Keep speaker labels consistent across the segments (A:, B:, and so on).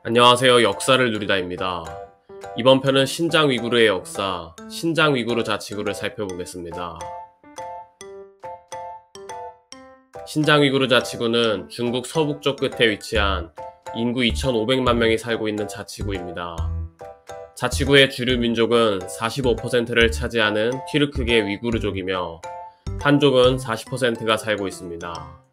A: 안녕하세요. 역사를 누리다입니다. 이번 편은 신장 위구르의 역사, 신장 위구르 자치구를 살펴보겠습니다. 신장 위구르 자치구는 중국 서북쪽 끝에 위치한 인구 2,500만 명이 살고 있는 자치구입니다. 자치구의 주류 민족은 45%를 차지하는 튀르크계 위구르족이며 한족은 40%가 살고 있습니다.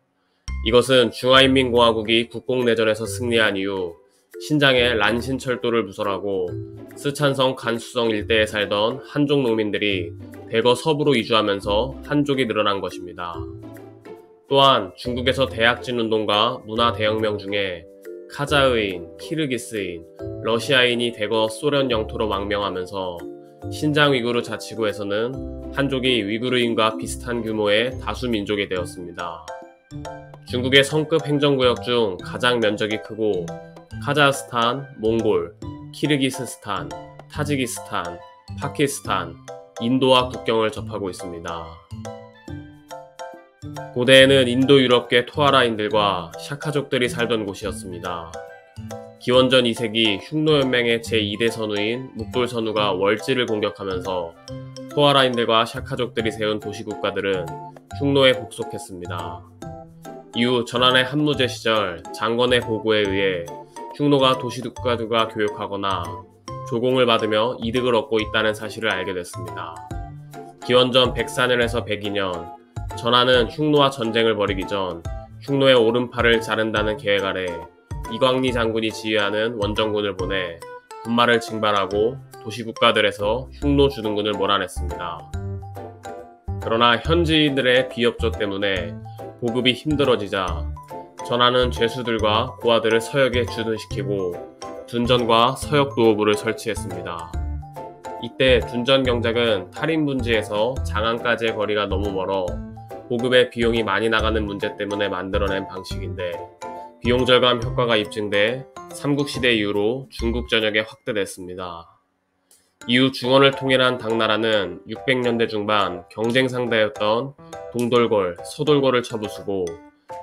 A: 이것은 중화인민공화국이 국공내전에서 승리한 이후 신장에 란신철도를 부설하고 스촨성 간수성 일대에 살던 한족 농민들이 대거 서부로 이주하면서 한족이 늘어난 것입니다. 또한 중국에서 대약진 운동과 문화 대혁명 중에 카자흐인, 키르기스인, 러시아인이 대거 소련 영토로 망명하면서 신장 위구르 자치구에서는 한족이 위구르인과 비슷한 규모의 다수 민족이 되었습니다. 중국의 성급 행정구역 중 가장 면적이 크고 카자흐스탄, 몽골, 키르기스스탄, 타지키스탄, 파키스탄, 인도와 국경을 접하고 있습니다. 고대에는 인도 유럽계 토아라인들과 샤카족들이 살던 곳이었습니다. 기원전 2세기 흉노연맹의 제2대 선우인 묵돌선우가 월지를 공격하면서 토아라인들과 샤카족들이 세운 도시국가들은 흉노에 복속했습니다. 이후 전한의 한무제 시절 장건의 보고에 의해 흉노가 도시국가들과 교역하거나 조공을 받으며 이득을 얻고 있다는 사실을 알게 됐습니다. 기원전 104년에서 102년, 전하는 흉노와 전쟁을 벌이기 전 흉노의 오른팔을 자른다는 계획 아래 이광리 장군이 지휘하는 원정군을 보내 군마를 징발하고 도시국가들에서 흉노 주둔군을 몰아냈습니다. 그러나 현지인들의 비협조 때문에 보급이 힘들어지자 전하는 죄수들과 고아들을 서역에 주둔시키고 둔전과 서역도호부를 설치했습니다. 이때 둔전 경작은 탈인분지에서 장안까지의 거리가 너무 멀어 보급의 비용이 많이 나가는 문제 때문에 만들어낸 방식인데 비용 절감 효과가 입증돼 삼국시대 이후로 중국 전역에 확대됐습니다. 이후 중원을 통일한 당나라는 600년대 중반 경쟁 상대였던 동돌골, 서돌골을 쳐부수고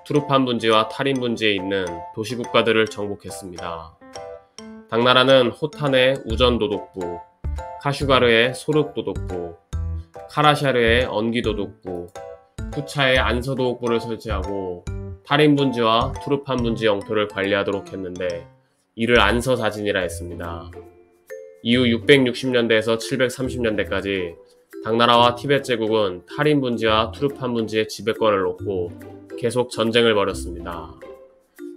A: 투르판 분지와 탈인 분지에 있는 도시국가들을 정복했습니다. 당나라는 호탄의 우전도독부, 카슈가르의 소륵도독부, 카라샤르의 언기도독부, 쿠차의 안서도독부를 설치하고 탈인 분지와 투르판 분지 영토를 관리하도록 했는데 이를 안서사진이라 했습니다. 이후 660년대에서 730년대까지 당나라와 티벳 제국은 탈인 분지와 투르판 분지의 지배권을 놓고 계속 전쟁을 벌였습니다.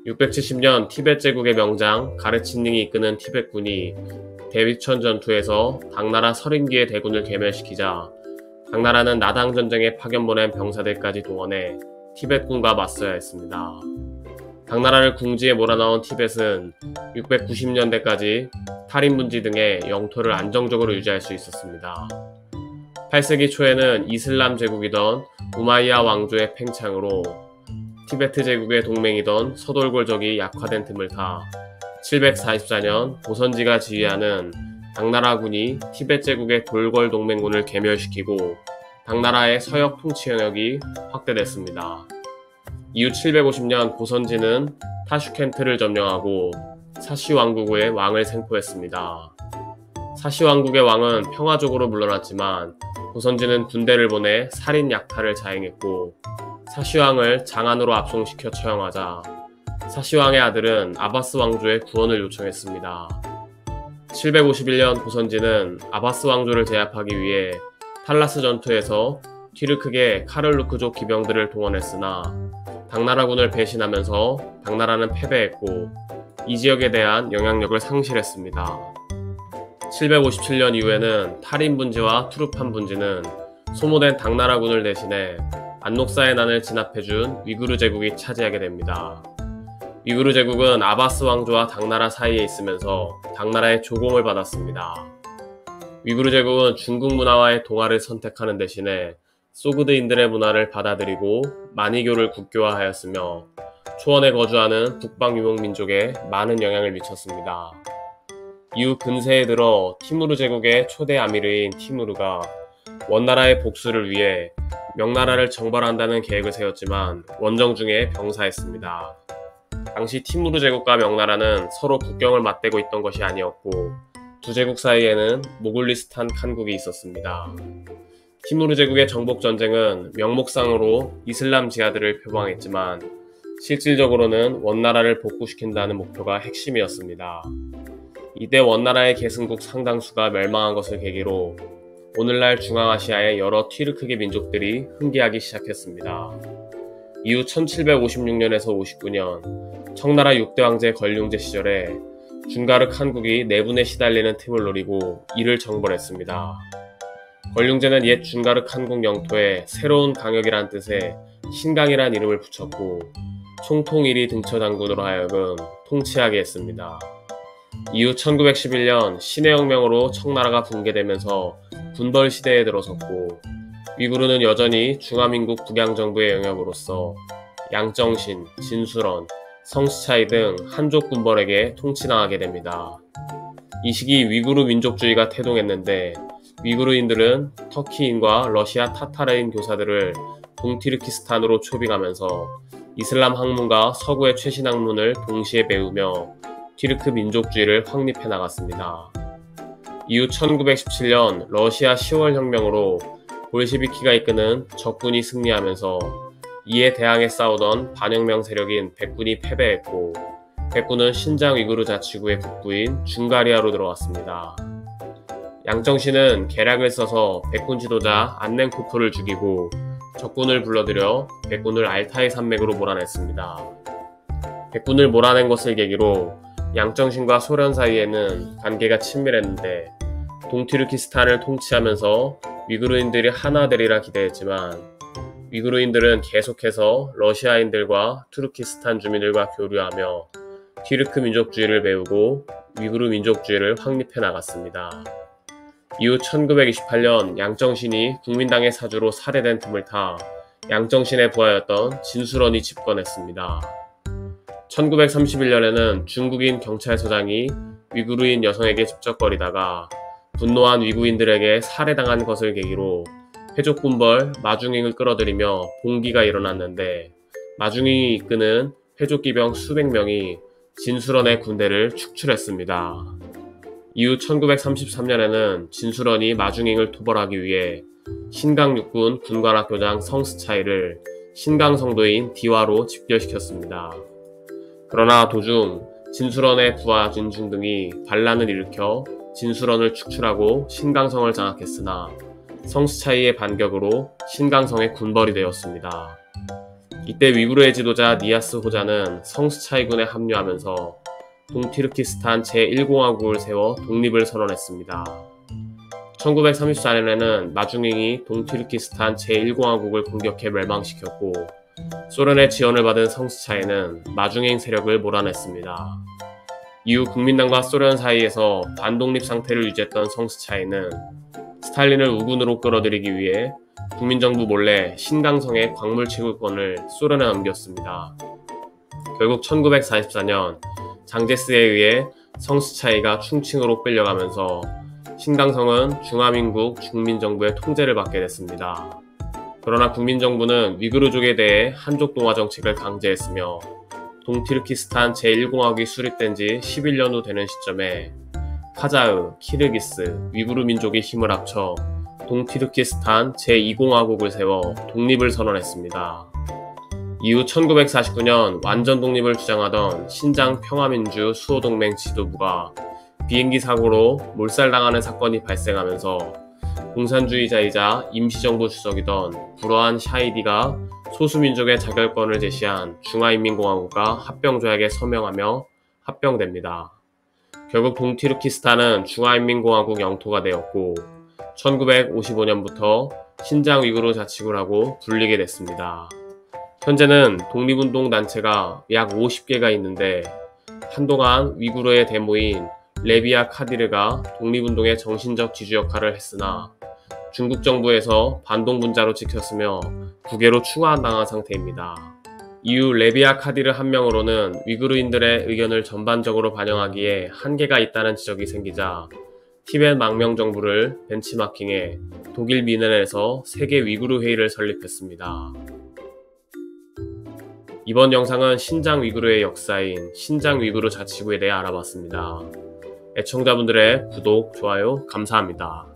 A: 670년 티벳 제국의 명장 가르친닝이 이끄는 티벳군이 대위천 전투에서 당나라 서린기의 대군을 괴멸시키자 당나라는 나당 전쟁에 파견 보낸 병사들까지 동원해 티벳군과 맞서야 했습니다. 당나라를 궁지에 몰아넣은 티벳은 690년대까지 탈인 분지 등의 영토를 안정적으로 유지할 수 있었습니다. 8세기 초에는 이슬람 제국이던 우마이야 왕조의 팽창으로 티베트 제국의 동맹이던 서돌골족이 약화된 틈을 타 744년 보선지가 지휘하는 당나라군이 티베트 제국의 돌골 동맹군을 괴멸시키고 당나라의 서역 통치 영역이 확대됐습니다. 이후 750년 보선지는 타슈켄트를 점령하고 사시 왕국의 왕을 생포했습니다. 사시 왕국의 왕은 평화적으로 물러났지만 보선지는 군대를 보내 살인 약탈을 자행했고 사시왕을 장안으로 압송시켜 처형하자 사시왕의 아들은 아바스 왕조의 구원을 요청했습니다. 751년 보선지는 아바스 왕조를 제압하기 위해 탈라스 전투에서 튀르크계 카를루크족 기병들을 동원했으나 당나라군을 배신하면서 당나라는 패배했고 이 지역에 대한 영향력을 상실했습니다. 757년 이후에는 탈인 분지와 투르판 분지는 소모된 당나라군을 대신해 안녹사의 난을 진압해준 위구르 제국이 차지하게 됩니다. 위구르 제국은 아바스 왕조와 당나라 사이에 있으면서 당나라의 조공을 받았습니다. 위구르 제국은 중국 문화와의 동화를 선택하는 대신에 소그드인들의 문화를 받아들이고 마니교를 국교화하였으며 초원에 거주하는 북방 유목 민족에 많은 영향을 미쳤습니다. 이후 근세에 들어 티무르 제국의 초대 아미르인 티무르가 원나라의 복수를 위해 명나라를 정벌한다는 계획을 세웠지만 원정 중에 병사했습니다. 당시 티무르 제국과 명나라는 서로 국경을 맞대고 있던 것이 아니었고 두 제국 사이에는 모글리스탄 칸국이 있었습니다. 티무르 제국의 정복 전쟁은 명목상으로 이슬람 지하드를 표방했지만 실질적으로는 원나라를 복구시킨다는 목표가 핵심이었습니다. 이때 원나라의 계승국 상당수가 멸망한 것을 계기로 오늘날 중앙아시아의 여러 튀르크계 민족들이 흥기하기 시작했습니다. 이후 1756년에서 59년 청나라 6대 황제 걸륭제 시절에 준가르 칸국이 내분에 시달리는 틈을 노리고 이를 정벌했습니다. 걸륭제는 옛 준가르 칸국 영토에 새로운 강역이란 뜻의 신강이란 이름을 붙였고 총통일이 등처 장군으로 하여금 통치하게 했습니다. 이후 1911년 신해혁명으로 청나라가 붕괴되면서 군벌 시대에 들어섰고 위구르는 여전히 중화민국 북양정부의 영역으로서 양정신, 진수런, 성스차이 등 한족 군벌에게 통치당하게 됩니다. 이 시기 위구르 민족주의가 태동했는데 위구르인들은 터키인과 러시아 타타르인 교사들을 동티르키스탄으로 초빙하면서 이슬람 학문과 서구의 최신 학문을 동시에 배우며 튀르크 민족주의를 확립해 나갔습니다. 이후 1917년 러시아 10월 혁명으로 볼셰비키가 이끄는 적군이 승리하면서 이에 대항해 싸우던 반혁명 세력인 백군이 패배했고 백군은 신장 위구르 자치구의 북부인 중가리아로 들어왔습니다. 양정신은 계략을 써서 백군 지도자 안넨코프를 죽이고 적군을 불러들여 백군을 알타이 산맥으로 몰아냈습니다. 백군을 몰아낸 것을 계기로 양정신과 소련 사이에는 관계가 친밀했는데 동튀르키스탄을 통치하면서 위구르인들이 하나 되리라 기대했지만 위구르인들은 계속해서 러시아인들과 투르키스탄 주민들과 교류하며 튀르크 민족주의를 배우고 위구르 민족주의를 확립해 나갔습니다. 이후 1928년 양정신이 국민당의 사주로 살해된 틈을 타 양정신의 부하였던 진수런이 집권했습니다. 1931년에는 중국인 경찰서장이 위구르인 여성에게 집적거리다가 분노한 위구인들에게 살해당한 것을 계기로 회족군벌 마중잉을 끌어들이며 봉기가 일어났는데 마중잉이 이끄는 회족기병 수백 명이 진수런의 군대를 축출했습니다. 이후 1933년에는 진수런이 마중잉을 토벌하기 위해 신강육군 군관학교장 성스차이를 신강성도인 디화로 집결시켰습니다. 그러나 도중 진수런의 부하 진중 등이 반란을 일으켜 진수런을 축출하고 신강성을 장악했으나 성스차이의 반격으로 신강성의 군벌이 되었습니다. 이때 위구르의 지도자 니아스 호자는 성스차이군에 합류하면서 동튀르키스탄 제1공화국을 세워 독립을 선언했습니다. 1934년에는 마중잉이 동튀르키스탄 제1공화국을 공격해 멸망시켰고 소련의 지원을 받은 성스차이는 마중잉 세력을 몰아냈습니다. 이후 국민당과 소련 사이에서 반독립 상태를 유지했던 성스차이는 스탈린을 우군으로 끌어들이기 위해 국민정부 몰래 신강성의 광물 채굴권을 소련에 넘겼습니다. 결국 1944년 장제스에 의해 성스차이가 충칭으로 끌려가면서 신강성은 중화민국 중민정부의 통제를 받게 됐습니다. 그러나 국민정부는 위구르족에 대해 한족 동화 정책을 강제했으며 동튀르키스탄 제1공화국이 수립된 지 11년 후 되는 시점에 카자흐, 키르기스, 위구르 민족이 힘을 합쳐 동튀르키스탄 제2공화국을 세워 독립을 선언했습니다. 이후 1949년 완전 독립을 주장하던 신장 평화민주 수호동맹 지도부가 비행기 사고로 몰살당하는 사건이 발생하면서 공산주의자이자 임시정부 주석이던 부르한 샤이디가 소수민족의 자결권을 제시한 중화인민공화국과 합병조약에 서명하며 합병됩니다. 결국 동튀르키스탄은 중화인민공화국 영토가 되었고 1955년부터 신장 위구르 자치구라고 불리게 됐습니다. 현재는 독립운동 단체가 약 50개가 있는데 한동안 위구르의 데모인 레비아 카디르가 독립운동의 정신적 지주 역할을 했으나 중국 정부에서 반동분자로 찍혔으며 국외로 추가당한 상태입니다. 이후 레비아 카디르 한 명으로는 위구르인들의 의견을 전반적으로 반영하기에 한계가 있다는 지적이 생기자 티벳 망명정부를 벤치마킹해 독일 미넨에서 세계 위구르 회의를 설립했습니다. 이번 영상은 신장 위구르의 역사인 신장 위구르 자치구에 대해 알아봤습니다. 애청자분들의 구독, 좋아요 감사합니다.